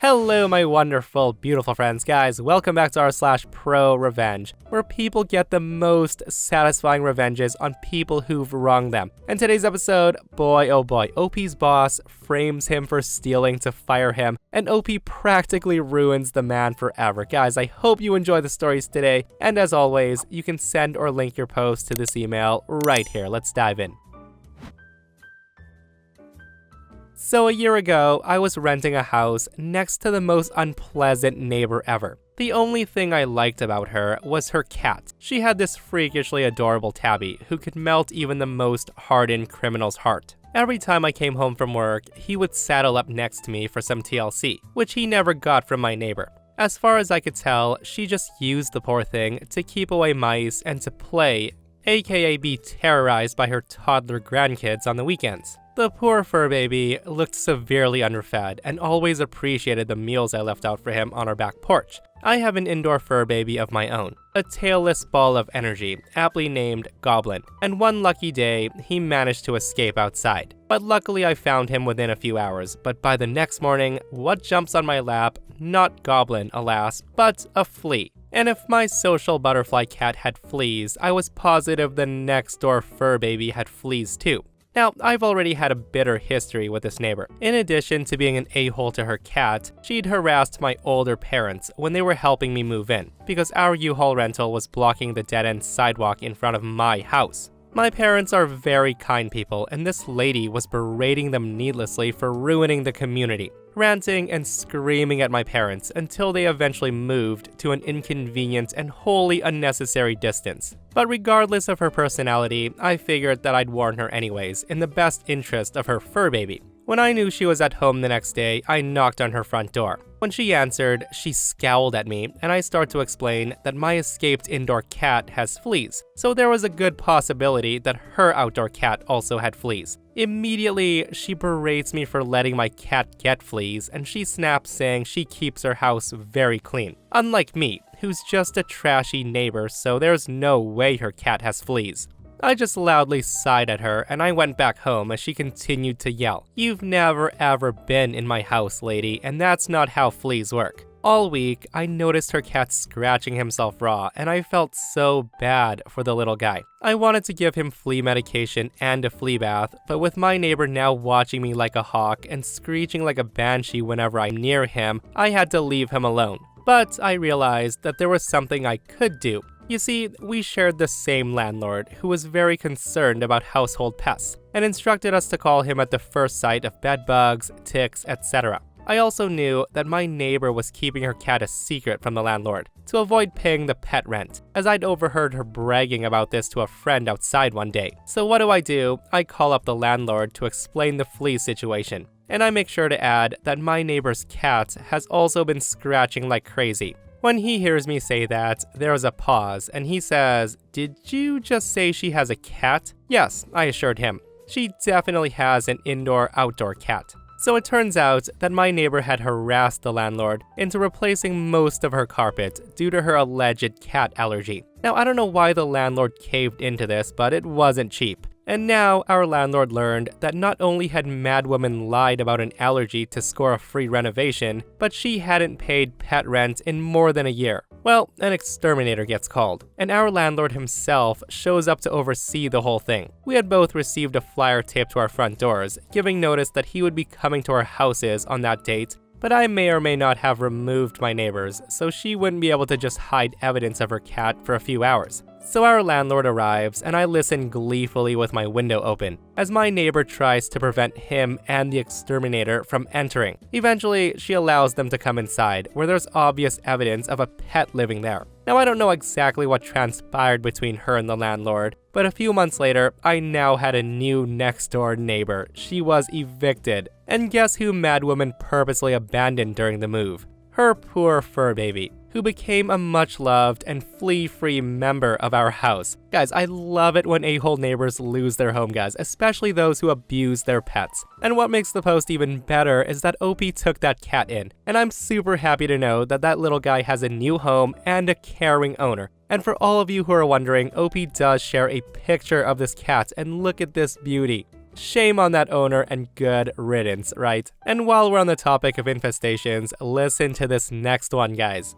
Hello my wonderful, beautiful friends. Guys, welcome back to r/ProRevenge, where people get the most satisfying revenges on people who've wronged them. In today's episode, boy oh boy, OP's boss frames him for stealing to fire him, and OP practically ruins the man forever. Guys, I hope you enjoy the stories today, and as always, you can send or link your post to this email right here. Let's dive in. So a year ago, I was renting a house next to the most unpleasant neighbor ever. The only thing I liked about her was her cat. She had this freakishly adorable tabby who could melt even the most hardened criminal's heart. Every time I came home from work, he would saddle up next to me for some TLC, which he never got from my neighbor. As far as I could tell, she just used the poor thing to keep away mice and to play, aka be terrorized by her toddler grandkids on the weekends. The poor fur baby looked severely underfed and always appreciated the meals I left out for him on our back porch. I have an indoor fur baby of my own, a tailless ball of energy, aptly named Goblin, and one lucky day, he managed to escape outside. But luckily I found him within a few hours, but by the next morning, what jumps on my lap? Not Goblin, alas, but a flea. And if my social butterfly cat had fleas, I was positive the next door fur baby had fleas too. Now, I've already had a bitter history with this neighbor. In addition to being an a-hole to her cat, she'd harassed my older parents when they were helping me move in, because our U-Haul rental was blocking the dead-end sidewalk in front of my house. My parents are very kind people, and this lady was berating them needlessly for ruining the community, ranting and screaming at my parents until they eventually moved to an inconvenient and wholly unnecessary distance. But regardless of her personality, I figured that I'd warn her anyways, in the best interest of her fur baby. When I knew she was at home the next day, I knocked on her front door. When she answered, she scowled at me, and I started to explain that my escaped indoor cat has fleas, so there was a good possibility that her outdoor cat also had fleas. Immediately, she berates me for letting my cat get fleas, and she snaps saying she keeps her house very clean. Unlike me, who's just a trashy neighbor, so there's no way her cat has fleas. I just loudly sighed at her, and I went back home as she continued to yell, "You've never ever been in my house, lady, and that's not how fleas work." All week, I noticed her cat scratching himself raw, and I felt so bad for the little guy. I wanted to give him flea medication and a flea bath, but with my neighbor now watching me like a hawk and screeching like a banshee whenever I'm near him, I had to leave him alone. But I realized that there was something I could do. You see, we shared the same landlord, who was very concerned about household pests, and instructed us to call him at the first sight of bed bugs, ticks, etc. I also knew that my neighbor was keeping her cat a secret from the landlord, to avoid paying the pet rent, as I'd overheard her bragging about this to a friend outside one day. So what do? I call up the landlord to explain the flea situation, and I make sure to add that my neighbor's cat has also been scratching like crazy. When he hears me say that, there is a pause, and he says, "Did you just say she has a cat?" "Yes," I assured him. "She definitely has an indoor-outdoor cat." So it turns out that my neighbor had harassed the landlord into replacing most of her carpet due to her alleged cat allergy. Now, I don't know why the landlord caved into this, but it wasn't cheap. And now our landlord learned that not only had Madwoman lied about an allergy to score a free renovation, but she hadn't paid pet rent in more than a year. Well, an exterminator gets called, and our landlord himself shows up to oversee the whole thing. We had both received a flyer taped to our front doors, giving notice that he would be coming to our houses on that date, but I may or may not have removed my neighbors, so she wouldn't be able to just hide evidence of her cat for a few hours. So our landlord arrives, and I listen gleefully with my window open, as my neighbor tries to prevent him and the exterminator from entering. Eventually, she allows them to come inside, where there's obvious evidence of a pet living there. Now, I don't know exactly what transpired between her and the landlord, but a few months later, I now had a new next-door neighbor. She was evicted. And guess who Madwoman purposely abandoned during the move? Her poor fur baby, who became a much-loved and flea-free member of our house. Guys, I love it when a-hole neighbors lose their home, guys, especially those who abuse their pets. And what makes the post even better is that OP took that cat in, and I'm super happy to know that that little guy has a new home and a caring owner. And for all of you who are wondering, OP does share a picture of this cat, and look at this beauty. Shame on that owner and good riddance, right? And while we're on the topic of infestations, listen to this next one, guys.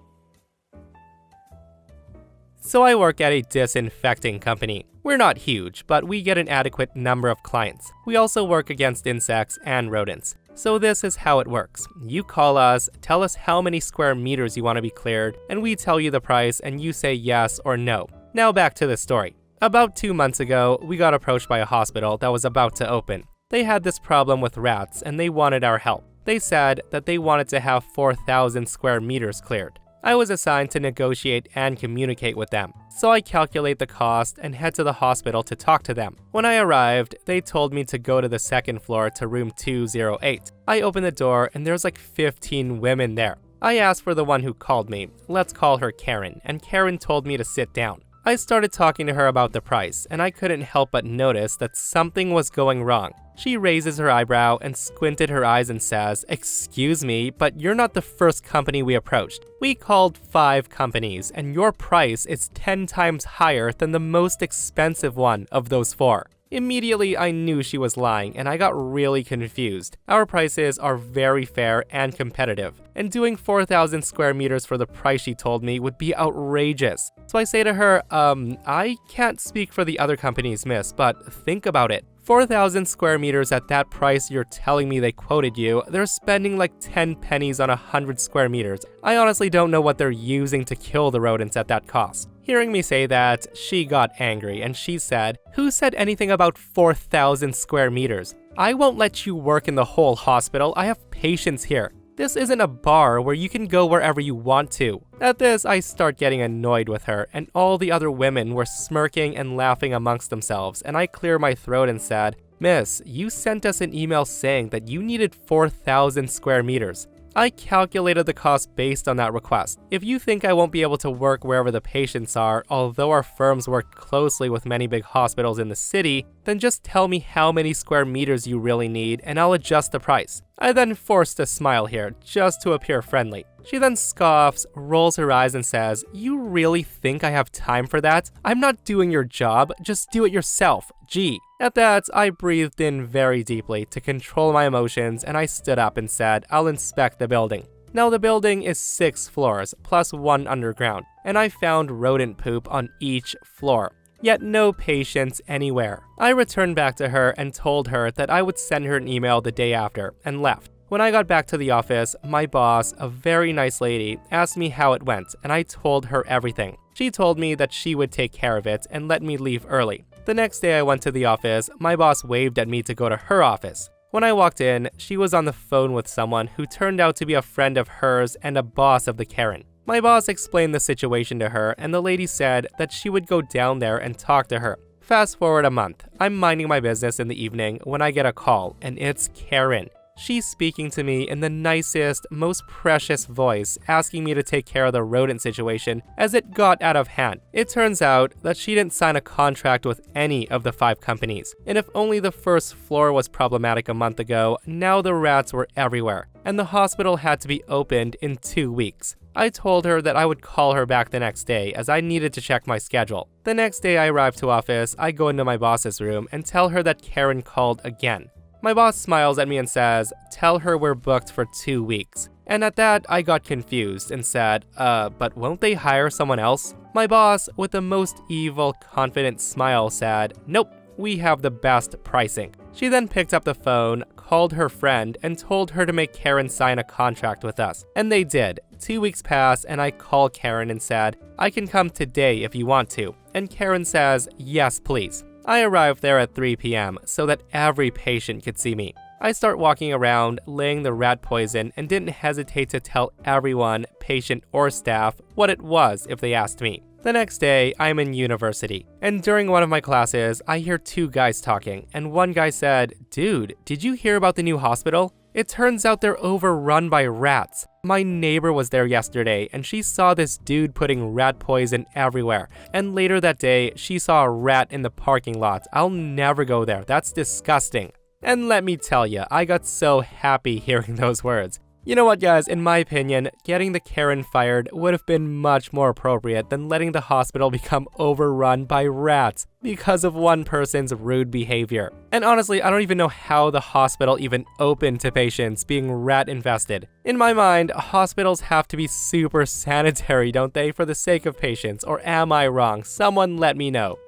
So I work at a disinfecting company. We're not huge, but we get an adequate number of clients. We also work against insects and rodents. So this is how it works. You call us, tell us how many square meters you want to be cleared, and we tell you the price and you say yes or no. Now back to the story. About 2 months ago, we got approached by a hospital that was about to open. They had this problem with rats and they wanted our help. They said that they wanted to have 4,000 square meters cleared. I was assigned to negotiate and communicate with them, so I calculate the cost and head to the hospital to talk to them. When I arrived, they told me to go to the second floor to room 208. I opened the door and there's like 15 women there. I asked for the one who called me, let's call her Karen, and Karen told me to sit down. I started talking to her about the price, and I couldn't help but notice that something was going wrong. She raises her eyebrow and squinted her eyes and says, "Excuse me, but you're not the first company we approached. We called 5 companies, and your price is 10 times higher than the most expensive one of those 4. Immediately, I knew she was lying, and I got really confused. Our prices are very fair and competitive, and doing 4,000 square meters for the price she told me would be outrageous. So I say to her, I can't speak for the other companies, miss, but think about it. 4,000 square meters at that price you're telling me they quoted you, they're spending like 10 pennies on 100 square meters. I honestly don't know what they're using to kill the rodents at that cost." Hearing me say that, she got angry and she said, "Who said anything about 4,000 square meters? I won't let you work in the whole hospital. I have patients here. This isn't a bar where you can go wherever you want to." At this, I start getting annoyed with her, and all the other women were smirking and laughing amongst themselves, and I clear my throat and said, "Miss, you sent us an email saying that you needed 4,000 square meters. I calculated the cost based on that request. If you think I won't be able to work wherever the patients are, although our firms work closely with many big hospitals in the city, then just tell me how many square meters you really need and I'll adjust the price." I then forced a smile here, just to appear friendly. She then scoffs, rolls her eyes and says, "You really think I have time for that? I'm not doing your job, just do it yourself, gee." At that, I breathed in very deeply to control my emotions and I stood up and said, "I'll inspect the building." Now the building is 6 floors, plus 1 underground, and I found rodent poop on each floor. Yet no patients anywhere. I returned back to her and told her that I would send her an email the day after, and left. When I got back to the office, my boss, a very nice lady, asked me how it went, and I told her everything. She told me that she would take care of it and let me leave early. The next day I went to the office, my boss waved at me to go to her office. When I walked in, she was on the phone with someone who turned out to be a friend of hers and a boss of the Karen. My boss explained the situation to her, and the lady said that she would go down there and talk to her. Fast forward a month, I'm minding my business in the evening when I get a call, and it's Karen. She's speaking to me in the nicest, most precious voice, asking me to take care of the rodent situation as it got out of hand. It turns out that she didn't sign a contract with any of the 5 companies, and if only the first floor was problematic a month ago, now the rats were everywhere, and the hospital had to be opened in 2 weeks. I told her that I would call her back the next day as I needed to check my schedule. The next day I arrive to office, I go into my boss's room and tell her that Karen called again. My boss smiles at me and says, "Tell her we're booked for 2 weeks. And at that, I got confused and said, but won't they hire someone else?" My boss, with the most evil, confident smile, said, "Nope, we have the best pricing." She then picked up the phone, called her friend, and told her to make Karen sign a contract with us. And they did. 2 weeks pass, and I call Karen and said, "I can come today if you want to." And Karen says, "Yes, please." I arrived there at 3 p.m. so that every patient could see me. I start walking around, laying the rat poison, and didn't hesitate to tell everyone, patient or staff, what it was if they asked me. The next day, I'm in university, and during one of my classes, I hear 2 guys talking, and one guy said, "Dude, did you hear about the new hospital? It turns out they're overrun by rats. My neighbor was there yesterday, and she saw this dude putting rat poison everywhere. And later that day, she saw a rat in the parking lot. I'll never go there. That's disgusting." And let me tell you, I got so happy hearing those words. You know what, guys, in my opinion, getting the Karen fired would have been much more appropriate than letting the hospital become overrun by rats because of one person's rude behavior. And honestly, I don't even know how the hospital even opened to patients being rat infested. In my mind, hospitals have to be super sanitary, don't they, for the sake of patients? Or am I wrong? Someone let me know.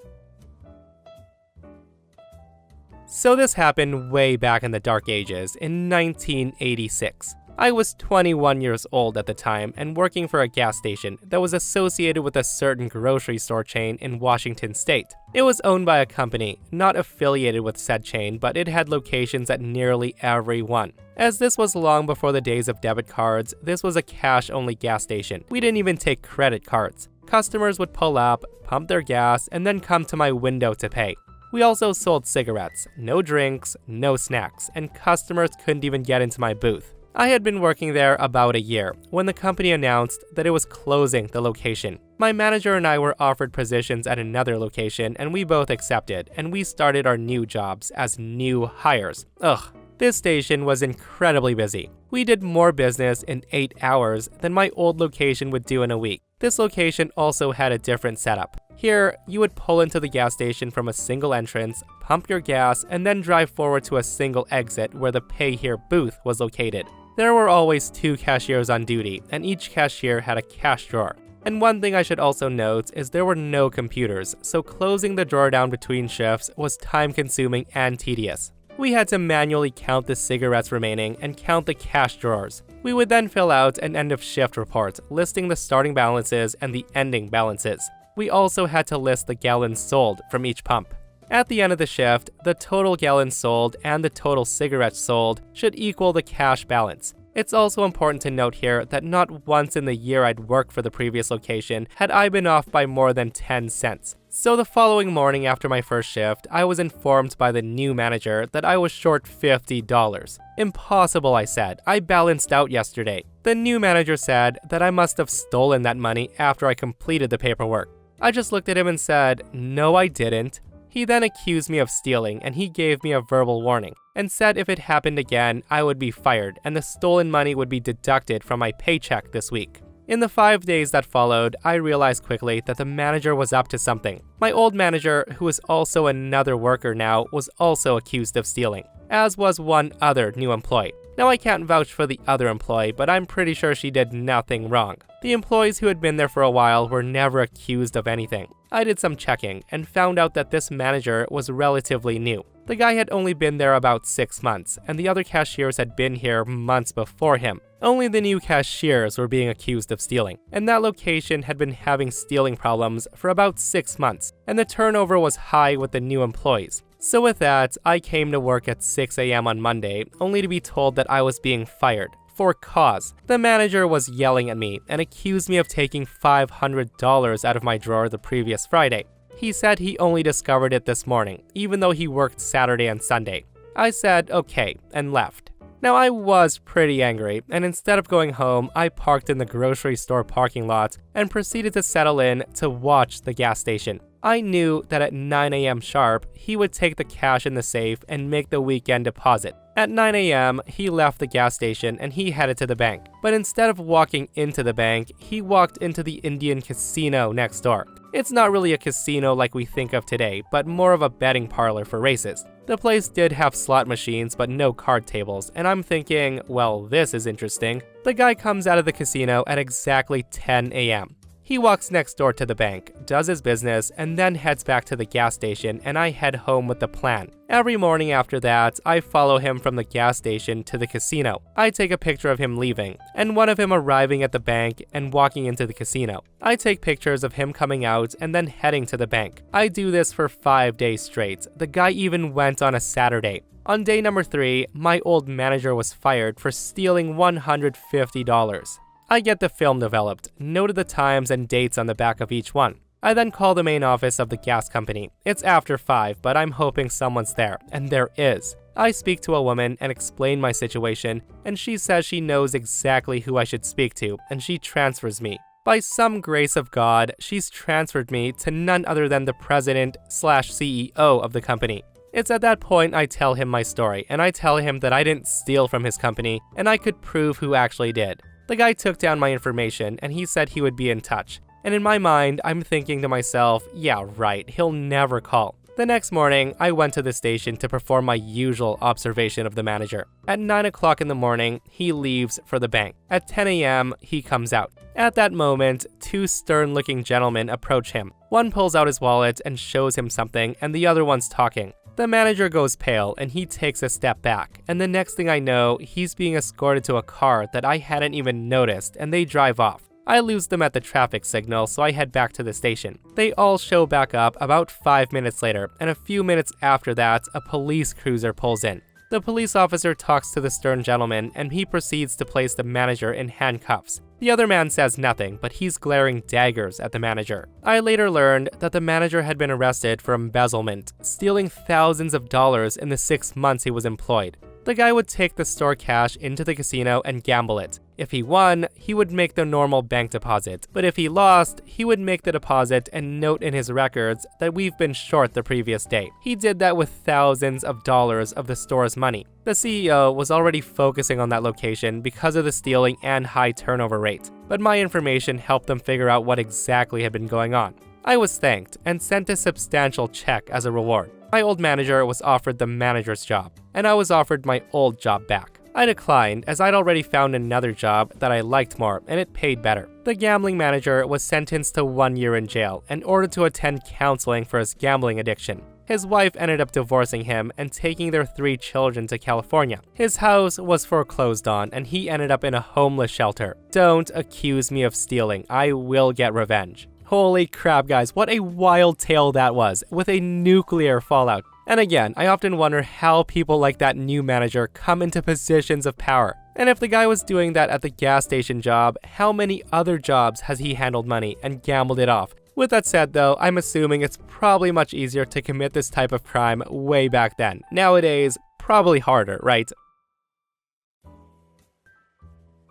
So this happened way back in the dark ages, in 1986. I was 21 years old at the time and working for a gas station that was associated with a certain grocery store chain in Washington state. It was owned by a company, not affiliated with said chain, but it had locations at nearly every one. As this was long before the days of debit cards, this was a cash-only gas station. We didn't even take credit cards. Customers would pull up, pump their gas, and then come to my window to pay. We also sold cigarettes, no drinks, no snacks, and customers couldn't even get into my booth. I had been working there about a year when the company announced that it was closing the location. My manager and I were offered positions at another location and we both accepted, and we started our new jobs as new hires. Ugh. This station was incredibly busy. We did more business in 8 hours than my old location would do in a week. This location also had a different setup. Here, you would pull into the gas station from a single entrance, pump your gas, and then drive forward to a single exit where the Pay Here booth was located. There were always 2 cashiers on duty, and each cashier had a cash drawer. And one thing I should also note is there were no computers, so closing the drawer down between shifts was time-consuming and tedious. We had to manually count the cigarettes remaining and count the cash drawers. We would then fill out an end-of-shift report, listing the starting balances and the ending balances. We also had to list the gallons sold from each pump. At the end of the shift, the total gallons sold and the total cigarettes sold should equal the cash balance. It's also important to note here that not once in the year I'd worked for the previous location had I been off by more than 10 cents. So the following morning after my first shift, I was informed by the new manager that I was short $50. Impossible, I said. I balanced out yesterday. The new manager said that I must have stolen that money after I completed the paperwork. I just looked at him and said, "No, I didn't." He then accused me of stealing and he gave me a verbal warning and said if it happened again, I would be fired and the stolen money would be deducted from my paycheck this week. In the 5 days that followed, I realized quickly that the manager was up to something. My old manager, who is also another worker now, was also accused of stealing, as was one other new employee. Now I can't vouch for the other employee, but I'm pretty sure she did nothing wrong. The employees who had been there for a while were never accused of anything. I did some checking and found out that this manager was relatively new. The guy had only been there about 6 months, and the other cashiers had been here months before him. Only the new cashiers were being accused of stealing, and that location had been having stealing problems for about 6 months, and the turnover was high with the new employees. So with that, I came to work at 6 a.m. on Monday, only to be told that I was being fired. For cause. The manager was yelling at me and accused me of taking $500 out of my drawer the previous Friday. He said he only discovered it this morning, even though he worked Saturday and Sunday. I said okay and left. Now I was pretty angry, and instead of going home, I parked in the grocery store parking lot and proceeded to settle in to watch the gas station. I knew that at 9 a.m. sharp, he would take the cash in the safe and make the weekend deposit. At 9 a.m., he left the gas station and he headed to the bank. But instead of walking into the bank, he walked into the Indian casino next door. It's not really a casino like we think of today, but more of a betting parlor for races. The place did have slot machines, but no card tables, and I'm thinking, well, this is interesting. The guy comes out of the casino at exactly 10 a.m. He walks next door to the bank, does his business, and then heads back to the gas station, and I head home with the plan. Every morning after that, I follow him from the gas station to the casino. I take a picture of him leaving, and one of him arriving at the bank and walking into the casino. I take pictures of him coming out and then heading to the bank. I do this for 5 days straight. The guy even went on a Saturday. On day number 3, my old manager was fired for stealing $150. I get the film developed, noted the times and dates on the back of each one. I then call the main office of the gas company. It's after 5, but I'm hoping someone's there, and there is. I speak to a woman and explain my situation, and she says she knows exactly who I should speak to, and she transfers me. By some grace of God, she's transferred me to none other than the president/CEO of the company. It's at that point I tell him my story, and I tell him that I didn't steal from his company, and I could prove who actually did. The guy took down my information, and he said he would be in touch. And in my mind, I'm thinking to myself, yeah, right, he'll never call. The next morning, I went to the station to perform my usual observation of the manager. At 9 o'clock in the morning, he leaves for the bank. At 10 a.m., he comes out. At that moment, two stern-looking gentlemen approach him. One pulls out his wallet and shows him something, and the other one's talking. The manager goes pale, and he takes a step back, and the next thing I know, he's being escorted to a car that I hadn't even noticed, and they drive off. I lose them at the traffic signal, so I head back to the station. They all show back up about 5 minutes later, and a few minutes after that, a police cruiser pulls in. The police officer talks to the stern gentleman, and he proceeds to place the manager in handcuffs. The other man says nothing, but he's glaring daggers at the manager. I later learned that the manager had been arrested for embezzlement, stealing thousands of dollars in the 6 months he was employed. The guy would take the store cash into the casino and gamble it. If he won, he would make the normal bank deposit, but if he lost, he would make the deposit and note in his records that we've been short the previous day. He did that with thousands of dollars of the store's money. The CEO was already focusing on that location because of the stealing and high turnover rate, but my information helped them figure out what exactly had been going on. I was thanked and sent a substantial check as a reward. My old manager was offered the manager's job, and I was offered my old job back. I declined as I'd already found another job that I liked more and it paid better. The gambling manager was sentenced to 1 year in jail and ordered to attend counseling for his gambling addiction. His wife ended up divorcing him and taking their 3 children to California. His house was foreclosed on and he ended up in a homeless shelter. Don't accuse me of stealing. I will get revenge. Holy crap, guys, what a wild tale that was, with a nuclear fallout. And again, I often wonder how people like that new manager come into positions of power. And if the guy was doing that at the gas station job, how many other jobs has he handled money and gambled it off? With that said though, I'm assuming it's probably much easier to commit this type of crime way back then. Nowadays, probably harder, right?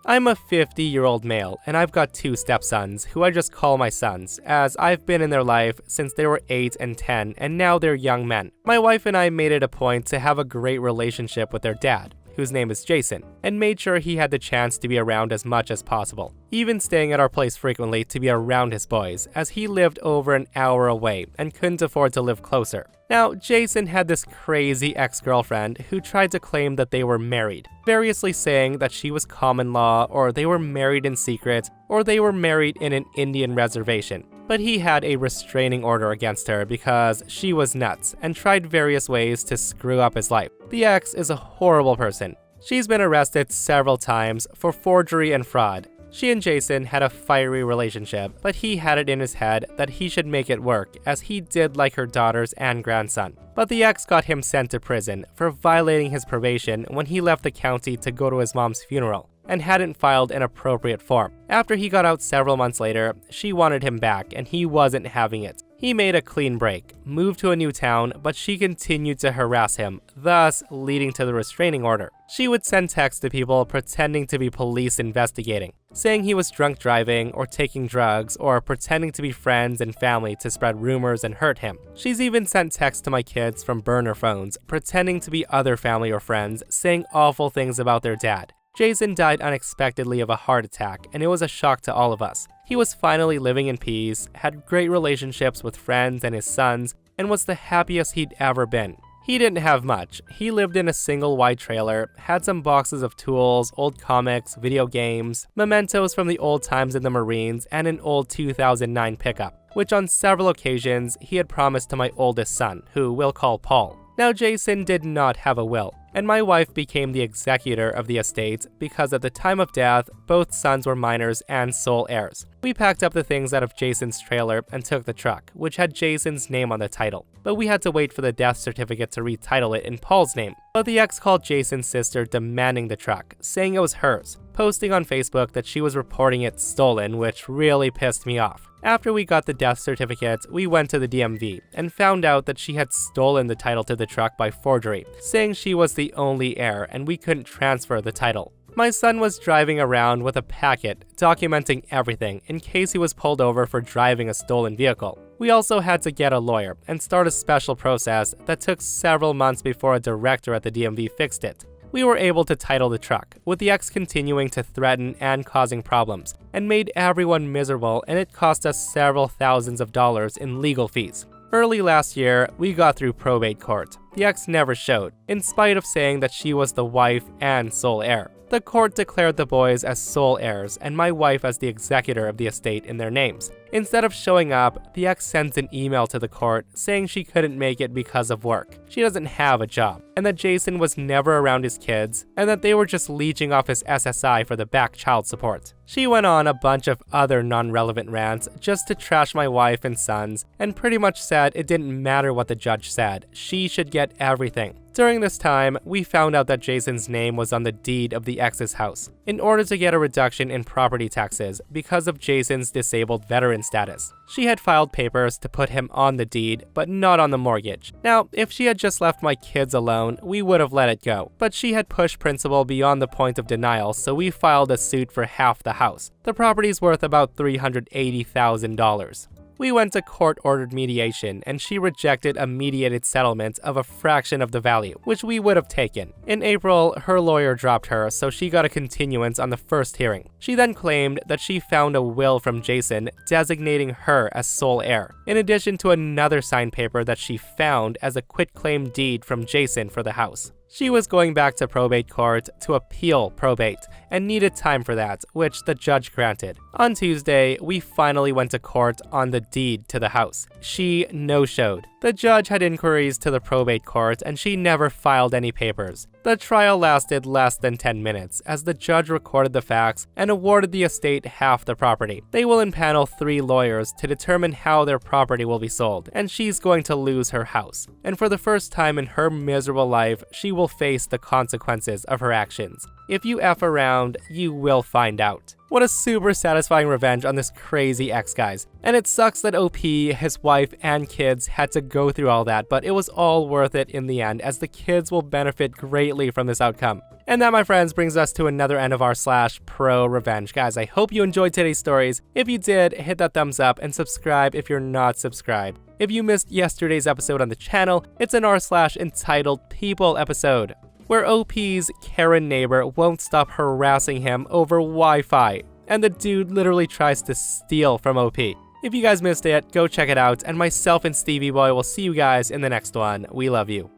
I'm a 50-year-old male, and I've got 2 stepsons, who I just call my sons, as I've been in their life since they were 8 and 10, and now they're young men. My wife and I made it a point to have a great relationship with their dad, whose name is Jason, and made sure he had the chance to be around as much as possible, even staying at our place frequently to be around his boys, as he lived over an hour away and couldn't afford to live closer. Now, Jason had this crazy ex-girlfriend who tried to claim that they were married, variously saying that she was common law, or they were married in secret, or they were married in an Indian reservation. But he had a restraining order against her because she was nuts and tried various ways to screw up his life. The ex is a horrible person. She's been arrested several times for forgery and fraud. She and Jason had a fiery relationship, but he had it in his head that he should make it work, as he did like her daughters and grandson. But the ex got him sent to prison for violating his probation when he left the county to go to his mom's funeral, and hadn't filed an appropriate form. After he got out several months later, she wanted him back, and he wasn't having it. He made a clean break, moved to a new town, but she continued to harass him, thus leading to the restraining order. She would send texts to people pretending to be police investigating, saying he was drunk driving or taking drugs, or pretending to be friends and family to spread rumors and hurt him. She's even sent texts to my kids from burner phones, pretending to be other family or friends, saying awful things about their dad. Jason died unexpectedly of a heart attack, and it was a shock to all of us. He was finally living in peace, had great relationships with friends and his sons, and was the happiest he'd ever been. He didn't have much. He lived in a single wide trailer, had some boxes of tools, old comics, video games, mementos from the old times in the Marines, and an old 2009 pickup, which on several occasions he had promised to my oldest son, who we'll call Paul. Now, Jason did not have a will, and my wife became the executor of the estate because at the time of death, both sons were minors and sole heirs. We packed up the things out of Jason's trailer and took the truck, which had Jason's name on the title, but we had to wait for the death certificate to retitle it in Paul's name. But the ex called Jason's sister demanding the truck, saying it was hers, posting on Facebook that she was reporting it stolen, which really pissed me off. After we got the death certificate, we went to the DMV and found out that she had stolen the title to the truck by forgery, saying she was the only heir and we couldn't transfer the title. My son was driving around with a packet documenting everything in case he was pulled over for driving a stolen vehicle. We also had to get a lawyer and start a special process that took several months before a director at the DMV fixed it. We were able to title the truck, with the ex continuing to threaten and causing problems, and made everyone miserable, and it cost us several thousands of dollars in legal fees. Early last year, we got through probate court. The ex never showed, in spite of saying that she was the wife and sole heir. The court declared the boys as sole heirs and my wife as the executor of the estate in their names. Instead of showing up, the ex sent an email to the court saying she couldn't make it because of work. She doesn't have a job, and that Jason was never around his kids, and that they were just leeching off his SSI for the back child support. She went on a bunch of other non-relevant rants just to trash my wife and sons, and pretty much said it didn't matter what the judge said, she should get everything. During this time, we found out that Jason's name was on the deed of the ex's house, in order to get a reduction in property taxes because of Jason's disabled veteran status. She had filed papers to put him on the deed, but not on the mortgage. Now, if she had just left my kids alone, we would have let it go, but she had pushed principal beyond the point of denial, so we filed a suit for half the house. The property's worth about $380,000. We went to court-ordered mediation, and she rejected a mediated settlement of a fraction of the value, which we would have taken. In April, her lawyer dropped her, so she got a continuance on the first hearing. She then claimed that she found a will from Jason designating her as sole heir, in addition to another signed paper that she found as a quitclaim deed from Jason for the house. She was going back to probate court to appeal probate and needed time for that, which the judge granted. On Tuesday, we finally went to court on the deed to the house. She no-showed. The judge had inquiries to the probate court and she never filed any papers. The trial lasted less than 10 minutes as the judge recorded the facts and awarded the estate half the property. They will impanel 3 lawyers to determine how their property will be sold, and she's going to lose her house. And for the first time in her miserable life, she will face the consequences of her actions. If you F around, you will find out. What a super satisfying revenge on this crazy ex, guys. And it sucks that OP, his wife, and kids had to go through all that, but it was all worth it in the end, as the kids will benefit greatly from this outcome. And that, my friends, brings us to another end of our /ProRevenge. Guys, I hope you enjoyed today's stories. If you did, hit that thumbs up and subscribe if you're not subscribed. If you missed yesterday's episode on the channel, it's an r/entitled People episode, where OP's Karen neighbor won't stop harassing him over Wi-Fi, and the dude literally tries to steal from OP. If you guys missed it, go check it out, and myself and Stevie Boy will see you guys in the next one. We love you.